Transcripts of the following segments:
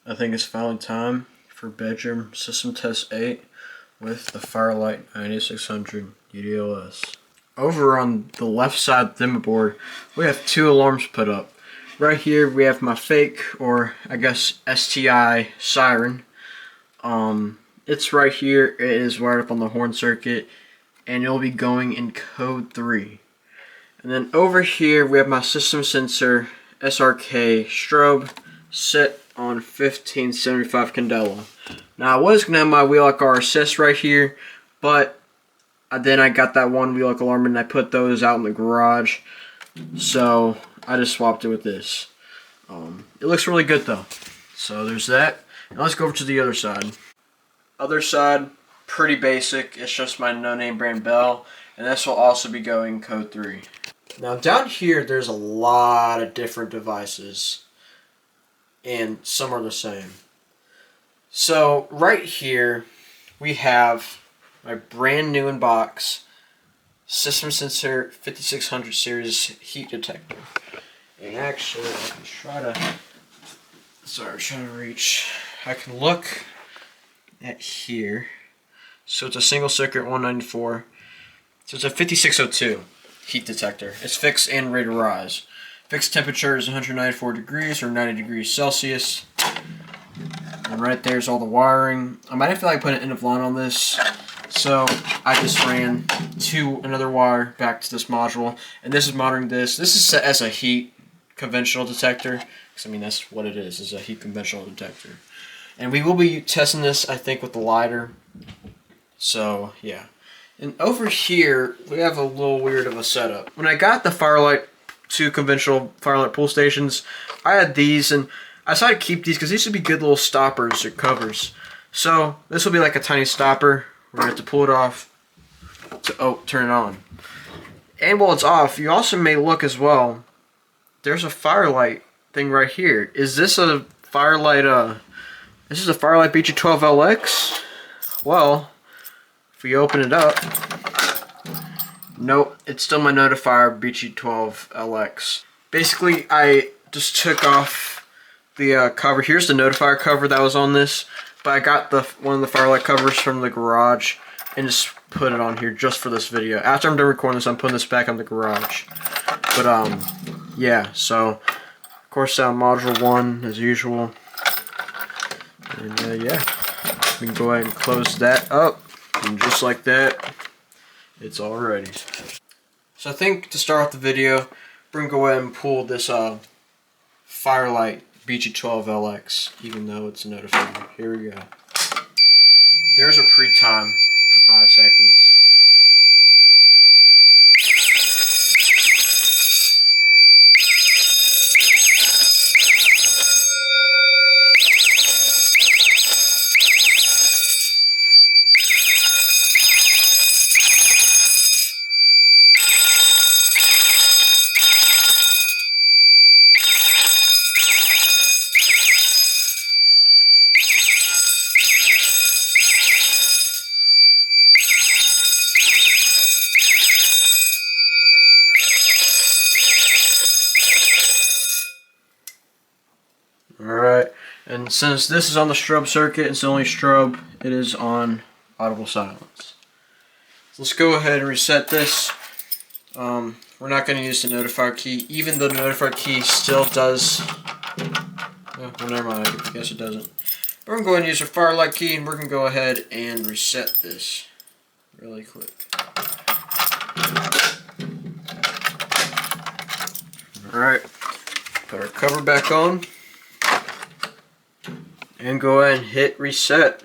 I think it's finally time for bedroom system test 8 with the Firelight 9600 UDLS. Over on the left side of the demo board, we have two alarms put up. Right here we have my fake, or I guess STI siren. It's right here. It is wired up on the horn circuit, and it'll be going in code 3. And then over here we have my system sensor SRK strobe set on 1575 candela. Now I was gonna have my wheel lock R assist right here, but then I got that one wheel lock alarm and I put those out in the garage, so I just swapped it with this. It looks really good though. So there's that. Now let's go over to the other side. Other side, pretty basic. It's just my no-name brand bell, and this will also be going code 3. Now down here there's a lot of different devices, and some are the same. So right here we have my brand new in box system sensor 5600 series heat detector. And actually I can try to reach. I can look at here. So it's a single circuit 194. So it's a 5602 heat detector. It's fixed and ready to rise. Fixed temperature is 194 degrees or 90 degrees Celsius. And right there's all the wiring. I might have to put an end of line on this. So I just ran another wire back to this module. And this is monitoring this. This is set as a heat conventional detector. Because I mean that's what it is a heat conventional detector. And we will be testing this, I think, with the lighter. So yeah. And over here we have a little weird of a setup. When I got the Firelight 2 conventional Firelight pull stations, I had these, and I decided to keep these because these would be good little stoppers or covers. So this will be like a tiny stopper. We're going to have to pull it off to turn it on. And while it's off, you also may look as well, there's a Firelight thing right here. Is this a Firelight, this is a Firelight BG12LX? Well, if we open it up, nope, it's still my notifier BG12LX. Basically, I just took off the cover. Here's the notifier cover that was on this, but I got one of the Firelight covers from the garage and just put it on here just for this video. After I'm done recording this, I'm putting this back on the garage. But yeah, so of course module 1 as usual. And yeah, we can go ahead and close that up, and just like that, it's all ready. So I think to start off the video, we're going to go ahead and pull this Firelight BG12LX, even though it's a notifier. Here we go. There's a pre-time for 5 seconds. Alright, and since this is on the strobe circuit, it's the only strobe, it is on audible silence. So let's go ahead and reset this. We're not going to use the notifier key, even though the notifier key still does. Well, never mind, I guess it doesn't. We're going to go ahead and use our Firelight key, and we're going to go ahead and reset this really quick. Alright, put our cover back on. And go ahead and hit reset.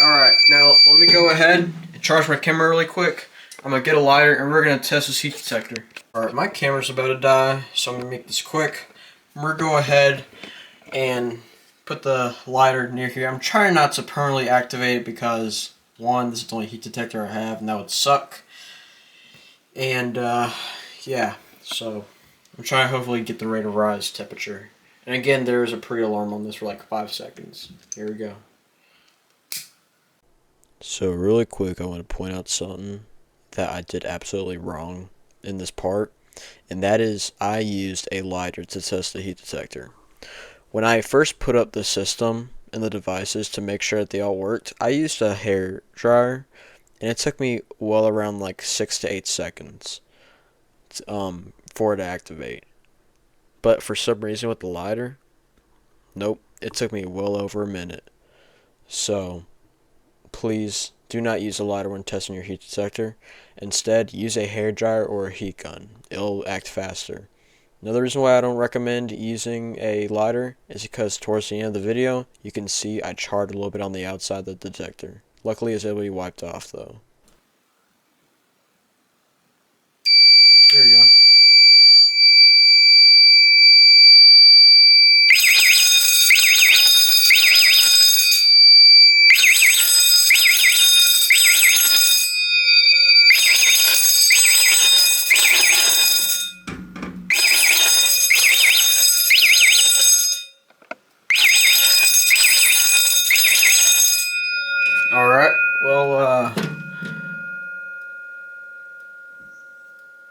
Alright, now let me go ahead and charge my camera really quick. I'm going to get a lighter and we're going to test this heat detector. Alright, my camera's about to die, so I'm going to make this quick. We're going to go ahead and put the lighter near here. I'm trying not to permanently activate it because, one, this is the only heat detector I have and that would suck. And yeah, so I'm trying to hopefully get the rate of rise temperature. And again, there is a pre-alarm on this for like 5 seconds. Here we go. So really quick, I want to point out something that I did absolutely wrong in this part. And that is I used a lighter to test the heat detector. When I first put up the system and the devices to make sure that they all worked, I used a hair dryer, and it took me well around like 6 to 8 seconds for it to activate. But for some reason with the lighter, nope, it took me well over a minute. So please do not use a lighter when testing your heat detector. Instead, use a hair dryer or a heat gun. It'll act faster. Another reason why I don't recommend using a lighter is because towards the end of the video, you can see I charred a little bit on the outside of the detector. Luckily, it's able to be wiped off though. There you go. Alright, well,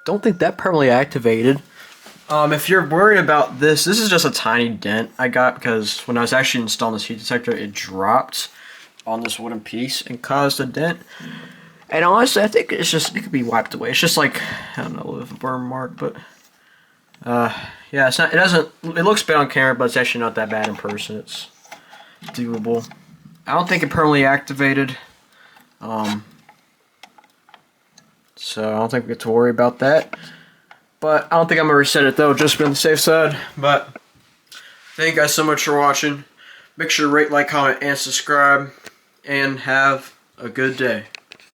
don't think that permanently activated. If you're worried about this is just a tiny dent I got because when I was actually installing this heat detector, it dropped on this wooden piece and caused a dent. And honestly, I think it could be wiped away. It's just like, I don't know, a little burn mark, but yeah, it looks bad on camera, but it's actually not that bad in person. It's doable. I don't think it permanently activated. So I don't think we get to worry about that. But I don't think I'm gonna reset it though, just to be on the safe side. But thank you guys so much for watching. Make sure to rate, like, comment, and subscribe. And have a good day.